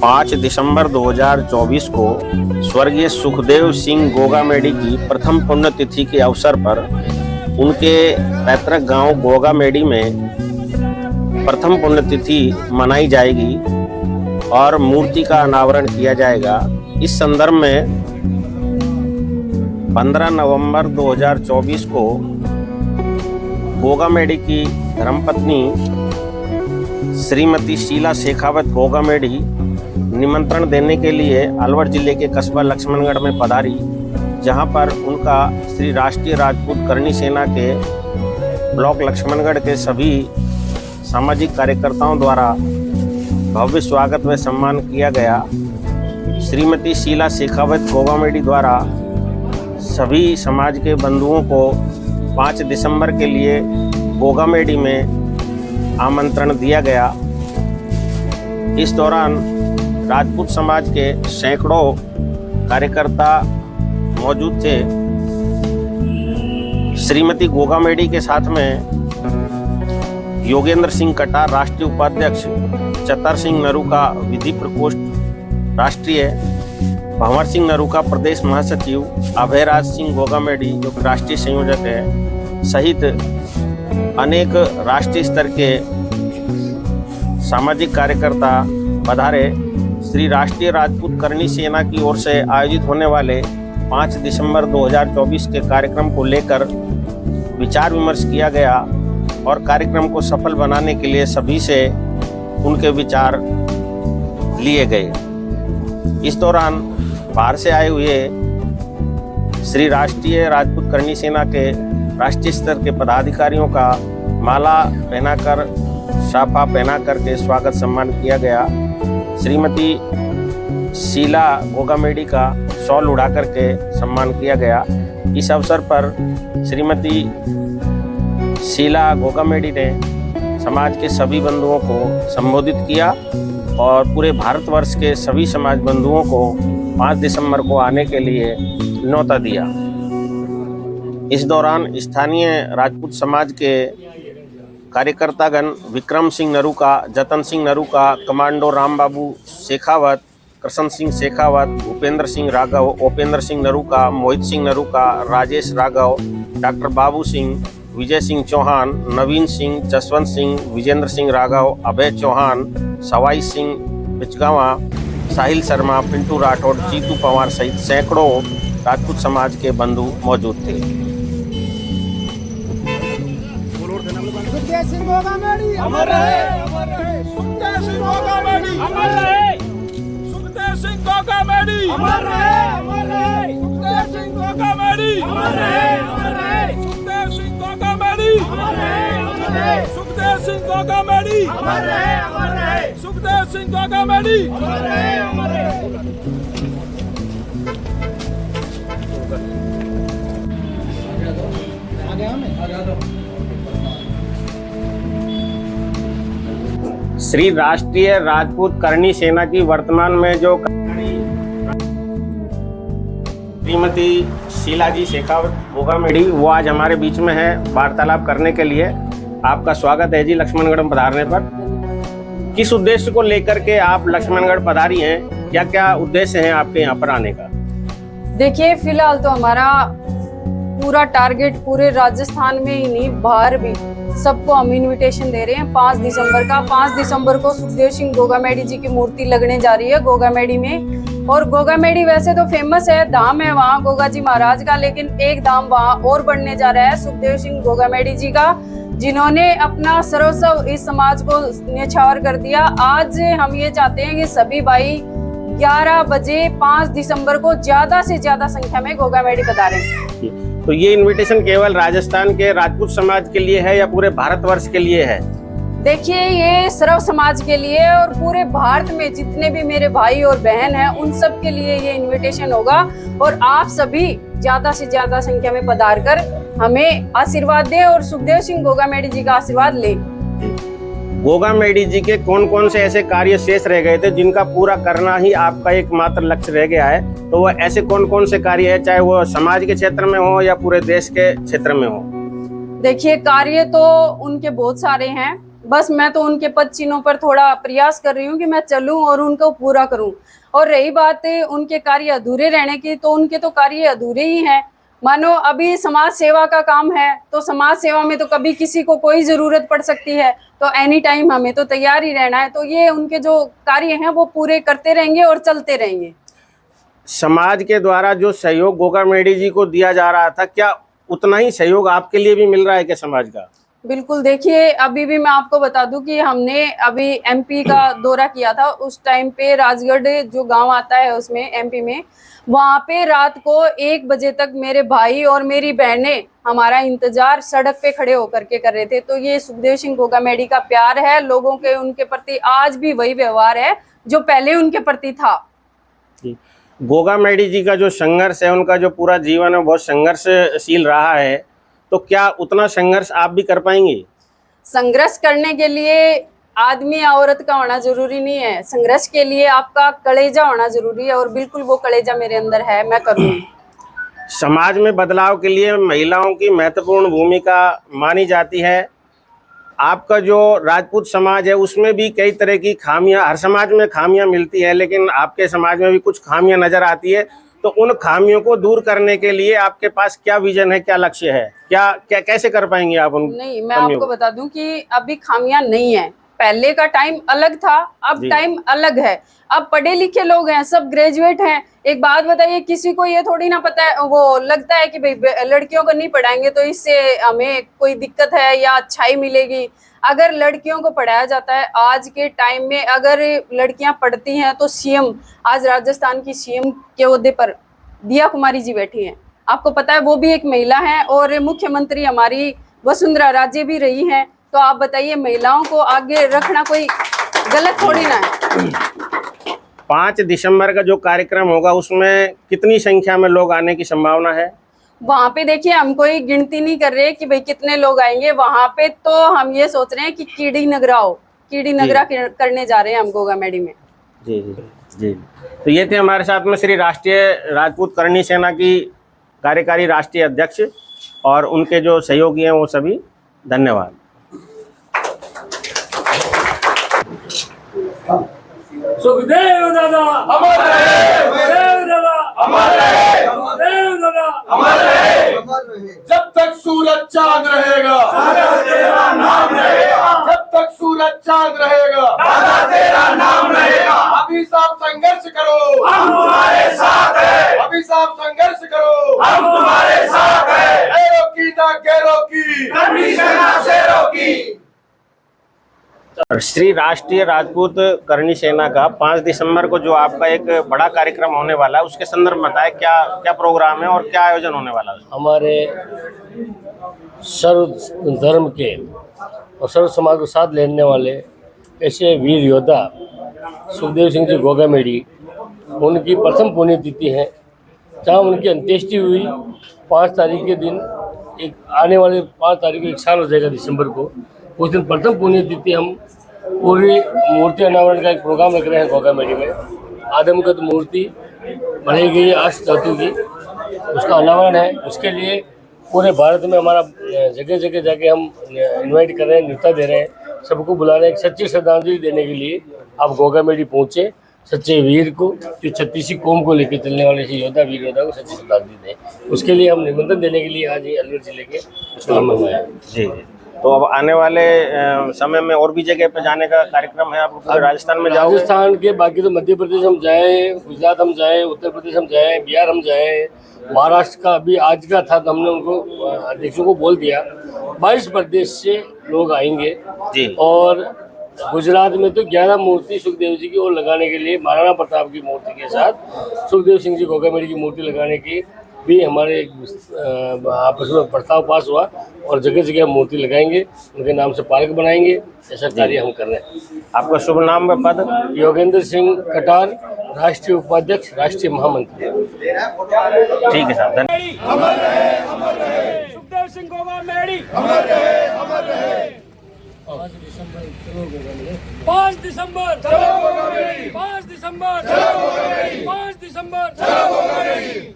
5 दिसंबर 2024 को स्वर्गीय सुखदेव सिंह गोगामेडी की प्रथम पुण्यतिथि के अवसर पर उनके पैतृक गांव गोगामेडी में प्रथम पुण्यतिथि मनाई जाएगी और मूर्ति का अनावरण किया जाएगा। इस संदर्भ में 15 नवंबर 2024 को गोगामेडी की धर्मपत्नी श्रीमती शीला शेखावत गोगामेडी निमंत्रण देने के लिए अलवर जिले के कस्बा लक्ष्मणगढ़ में पधारी, जहां पर उनका श्री राष्ट्रीय राजपूत करणी सेना के ब्लॉक लक्ष्मणगढ़ के सभी सामाजिक कार्यकर्ताओं द्वारा भव्य स्वागत व सम्मान किया गया। श्रीमती शीला शेखावत गोगामेडी द्वारा सभी समाज के बंधुओं को 5 दिसंबर के लिए गोगामेडी में आमंत्रण दिया गया। इस दौरान राजपूत समाज के सैकड़ों कार्यकर्ता मौजूद थे। श्रीमती गोगामेडी के साथ में योगेंद्र सिंह कटार राष्ट्रीय उपाध्यक्ष, चतर सिंह नरूका विधि प्रकोष्ठ राष्ट्रीय, भंवर सिंह नरूका प्रदेश महासचिव, अभयराज सिंह गोगामेडी जो राष्ट्रीय संयोजक है, सहित अनेक राष्ट्रीय स्तर के सामाजिक कार्यकर्ता पधारे। श्री राष्ट्रीय राजपूत करणी सेना की ओर से आयोजित होने वाले 5 दिसंबर 2024 के कार्यक्रम को लेकर विचार विमर्श किया गया और कार्यक्रम को सफल बनाने के लिए सभी से उनके विचार लिए गए। इस दौरान बाहर से आए हुए श्री राष्ट्रीय राजपूत करणी सेना के राष्ट्रीय स्तर के पदाधिकारियों का माला पहनाकर, साफा पहना करके स्वागत सम्मान किया गया। श्रीमती शीला गोगामेडी का शॉल उड़ा करके सम्मान किया गया। इस अवसर पर श्रीमती शीला गोगामेडी ने समाज के सभी बंधुओं को संबोधित किया और पूरे भारतवर्ष के सभी समाज बंधुओं को 5 दिसंबर को आने के लिए न्योता दिया। इस दौरान स्थानीय राजपूत समाज के कार्यकर्तागण विक्रम सिंह नरूका, जतन सिंह नरूका, कमांडो रामबाबू शेखावत, कृष्ण सिंह शेखावत, भूपेंद्र सिंह राघव, ओपेंद्र सिंह नरूका, मोहित सिंह नरूका, राजेश राघव, डॉक्टर बाबू सिंह, विजय सिंह चौहान, नवीन सिंह, जसवंत सिंह, विजेंद्र सिंह राघव, अभय चौहान, सवाई सिंह पिचगावा, साहिल शर्मा, पिंटू राठौड़, जीतू पवार सहित सैकड़ों राजपूत समाज के बंधु मौजूद थे। सुखदेव सिंह गोगामेडी अमर रहे, अमर रहे। सुखदेव सिंह गोगामेडी अमर रहे। सुखदेव सिंह गोगामेडी अमर रहे, अमर रहे। सुखदेव सिंह गोगामेडी अमर रहे, अमर रहे। सुखदेव सिंह गोगामेडी अमर रहे, अमर रहे। सुखदेव सिंह गोगामेडी अमर रहे, अमर रहे। सुखदेव सिंह गोगामेडी अमर रहे, अमर रहे। आ गया। श्री राष्ट्रीय राजपूत करणी सेना की वर्तमान में जो श्रीमती शीला जी शेखावत गोगामेडी वो आज हमारे बीच में है वार्तालाप करने के लिए। आपका स्वागत है जी लक्ष्मणगढ़ पधारने पर। किस उद्देश्य को लेकर के आप लक्ष्मणगढ़ पधारी हैं? क्या क्या उद्देश्य हैं आपके यहाँ पर आने का? देखिए, फिलहाल तो हमारा पूरा टारगेट पूरे राजस्थान में ही नहीं, बाहर भी सबको हम इनविटेशन दे रहे हैं 5 दिसंबर का। 5 दिसंबर को सुखदेव सिंह गोगामेडी जी की मूर्ति लगने जा रही है गोगामेडी में। और गोगामेडी वैसे तो फेमस है, धाम है वहाँ गोगा जी महाराज का, लेकिन एक धाम वहाँ और बढ़ने जा रहा है सुखदेव सिंह गोगामेडी जी का, जिन्होंने अपना सर्वस्व इस समाज को न्यौछावर कर दिया। आज हम ये चाहते हैं कि सभी भाई 11 बजे 5 दिसंबर को ज्यादा से ज्यादा संख्या में गोगामेडी पधारें। तो ये इनविटेशन केवल राजस्थान के राजपूत समाज के लिए है या पूरे भारतवर्ष के लिए है? देखिए, ये सर्व समाज के लिए और पूरे भारत में जितने भी मेरे भाई और बहन हैं उन सब के लिए ये इनविटेशन होगा। और आप सभी ज्यादा से ज्यादा संख्या में पधार कर हमें आशीर्वाद दें और सुखदेव सिंह गोगामेडी जी का आशीर्वाद लें। गोगामेडी जी के कौन कौन से ऐसे कार्य शेष रह गए थे जिनका पूरा करना ही आपका एकमात्र लक्ष्य रह गया है? तो वो ऐसे कौन कौन से कार्य है, चाहे वो समाज के क्षेत्र में हो या पूरे देश के क्षेत्र में हो? देखिए, कार्य तो उनके बहुत सारे हैं, बस मैं तो उनके पद चिन्हों पर थोड़ा प्रयास कर रही हूँ कि मैं चलूं और उनको पूरा करूं। और रही बात उनके कार्य अधूरे रहने की, तो उनके तो कार्य अधूरे ही हैं। मानो अभी समाज सेवा का काम है, तो समाज सेवा में तो कभी किसी को कोई जरूरत पड़ सकती है, तो एनी टाइम हमें तो तैयार ही रहना है। तो ये उनके जो कार्य हैं वो पूरे करते रहेंगे और चलते रहेंगे। समाज के द्वारा जो सहयोग गोगा मेडी जी को दिया जा रहा था, क्या उतना ही सहयोग आपके लिए भी मिल रहा है क्या समाज का? बिल्कुल, देखिए अभी भी मैं आपको बता दूं कि हमने अभी एमपी का दौरा किया था। उस टाइम पे राजगढ़ जो गांव आता है उसमें एमपी में, वहां पे रात को 1 बजे तक मेरे भाई और मेरी बहनें हमारा इंतजार सड़क पे खड़े होकर के कर रहे थे। तो ये सुखदेव सिंह गोगा मेडी का प्यार है लोगों के उनके प्रति, आज भी वही व्यवहार है जो पहले उनके प्रति था। गोगा मेडी जी का जो संघर्ष है, उनका जो पूरा जीवन है बहुत संघर्षशील रहा है, तो क्या उतना संघर्ष आप भी कर पाएंगे? संघर्ष करने के लिए आदमी या औरत का होना जरूरी नहीं है, संघर्ष के लिए आपका कलेजा होना जरूरी है, और बिल्कुल वो कलेजा मेरे अंदर है, मैं करूंगी। समाज में बदलाव के लिए महिलाओं की महत्वपूर्ण भूमिका मानी जाती है। आपका जो राजपूत समाज है उसमें भी कई तरह की खामियां, हर समाज में खामियां मिलती है, लेकिन आपके समाज में भी कुछ खामियां नजर आती है। तो उन खामियों को दूर करने के लिए आपके पास क्या विजन है, क्या लक्ष्य है, क्या कैसे कर पाएंगे आप उन? नहीं, मैं आपको बता दूं कि अभी खामियां नहीं है। पहले का टाइम अलग था, अब टाइम अलग है। अब पढ़े लिखे लोग हैं, सब ग्रेजुएट हैं। एक बात बताइए, किसी को ये थोड़ी ना पता है, वो लगता है कि भाई लड़कियों को नहीं पढ़ाएंगे तो इससे हमें कोई दिक्कत है या अच्छाई मिलेगी। अगर लड़कियों को पढ़ाया जाता है आज के टाइम में, अगर लड़कियां पढ़ती हैं तो सीएम, आज राजस्थान की सीएम के ओहदे पर दिया कुमारी जी बैठी हैं, आपको पता है, वो भी एक महिला है। और मुख्यमंत्री हमारी वसुंधरा राजे भी रही हैं। तो आप बताइए, महिलाओं को आगे रखना कोई गलत थोड़ी ना है। 5 दिसंबर का जो कार्यक्रम होगा उसमें कितनी संख्या में लोग आने की संभावना है? वहां पे देखिए, हम कोई गिनती नहीं कर रहे कि भाई कितने लोग आएंगे वहां पे। तो हम ये सोच रहे हैं कि कीड़ी नगरा करने जा रहे हैं हम गोगा मेडी में। जी जी जी। तो ये थे हमारे साथ में श्री राष्ट्रीय राजपूत करणी सेना की कार्यकारी राष्ट्रीय अध्यक्ष और उनके जो सहयोगी हैं वो सभी। धन्यवाद। सुखदेव दादा अमर रहे, सुखदेव दादा अमर रहे, सुखदेव दादा अमर रहे। जब तक सूरज चांद रहेगा दादा तेरा नाम रहेगा, जब तक सूरज चांद रहेगा दादा तेरा नाम रहेगा। अभी साहब संघर्ष करो, हम तुम्हारे साथ हैं। अभी साहब संघर्ष करो, हम तुम्हारे साथ हैं। गैरों की ना गैरों की, करनी सेना शेरों की। श्री राष्ट्रीय राजपूत करणी सेना का 5 दिसंबर को जो आपका एक बड़ा कार्यक्रम होने वाला है, उसके संदर्भ में बताएं, क्या क्या प्रोग्राम है और क्या आयोजन होने वाला है? हमारे सर्व धर्म के और सर्व समाज को साथ लेने वाले ऐसे वीर योद्धा सुखदेव सिंह जी गोगा मेडी, उनकी प्रथम पुण्यतिथि है, जहाँ उनकी अंत्येष्टि हुई 5 तारीख के दिन। एक आने वाले 5 तारीख को 1 साल हो जाएगा दिसंबर को। उस दिन प्रथम पुण्यतिथि हम पूरी मूर्ति अनावरण का एक प्रोग्राम रख रहे हैं गोगा मेडी में। आदमकद मूर्ति बनाई गई है अष्ट धातु की, उसका अनावरण है। उसके लिए पूरे भारत में हमारा जगह जगह जाके हम इनवाइट कर रहे हैं, न्योता दे रहे हैं, सबको बुला रहे हैं। एक सच्ची श्रद्धांजलि देने के लिए आप गोगा मेडी पहुँचे, सच्चे वीर को, जो 36 कौम को लेकर चलने वाले योद्धा वीर योद्धा को सच्ची श्रद्धांजलि दें। उसके लिए हम निमंत्रण देने के लिए आज ये अलवर जिले के काम मंगवाया है। जी। तो अब आने वाले समय में और भी जगह पे जाने का कार्यक्रम है आपको? पूरे राजस्थान में जाओगे? राजस्थान के बाकी तो मध्य प्रदेश हम जाएं, गुजरात हम जाएं, उत्तर प्रदेश हम जाएं, बिहार हम जाएं, महाराष्ट्र का अभी आज का था तो हमने उनको अध्यक्षों को बोल दिया 22 प्रदेश से लोग आएंगे जी। और गुजरात में तो 11 मूर्ति सुखदेव जी की और लगाने के लिए महाराणा प्रताप की मूर्ति के साथ सुखदेव सिंह जी गोगा मेडी की मूर्ति लगाने की भी हमारे आपस में प्रस्ताव पास हुआ और जगह जगह मूर्ति लगाएंगे, उनके नाम से पार्क बनाएंगे। ऐसा कार्य हम कर रहे हैं। आपका शुभ नाम व पद? योगेंद्र सिंह कटार, राष्ट्रीय उपाध्यक्ष, राष्ट्रीय महामंत्री। ठीक है साहब, धन्यवाद। अमर रहे, अमर रहे। सुखदेव सिंह गोगा मेडी अमर रहे, अमर रहे। 5 दिसंबर चलो गोगा मेडी, 5 दिसंबर चलो गोगा मेडी, 5 दिसंबर चलो गोगा मेडी, 5 दिसंबर चलो गोगा मेडी।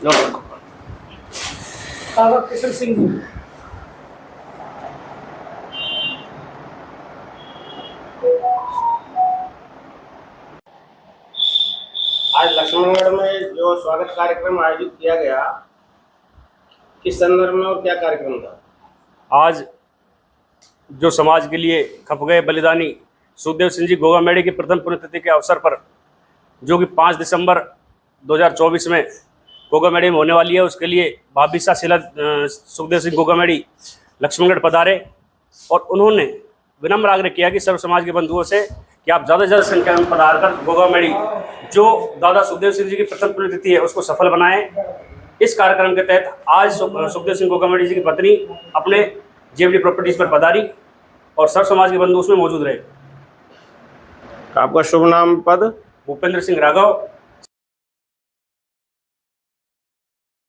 लो। काका किशन सिंह जी। आज लक्ष्मणगढ़ में जो स्वागत कार्यक्रम आयोजित किया गया, किस संदर्भ में और क्या कार्यक्रम था? आज जो समाज के लिए खप गए बलिदानी सुखदेव सिंह जी गोगामेड़ी की प्रथम पुण्यतिथि के अवसर पर, जो कि 5 दिसंबर 2024 में गोगामेड़ी में होने वाली है, उसके लिए भाभी शिला सुखदेव सिंह गोगामेड़ी लक्ष्मणगढ़ पधारे और उन्होंने विनम्र आग्रह किया कि सर्व समाज के बंधुओं से कि आप ज़्यादा से ज़्यादा संख्या में पधार कर गोगामेड़ी जो दादा सुखदेव सिंह जी की प्रथम पुण्यतिथि है उसको सफल बनाएं। इस कार्यक्रम के तहत आज सुखदेव सिंह गोगामेड़ी जी की पत्नी अपने जेवडी प्रॉपर्टीज पर पधारी और सर्व समाज के बंधु उसमें मौजूद रहे। आपका शुभ नाम पद? भूपेंद्र सिंह राघव,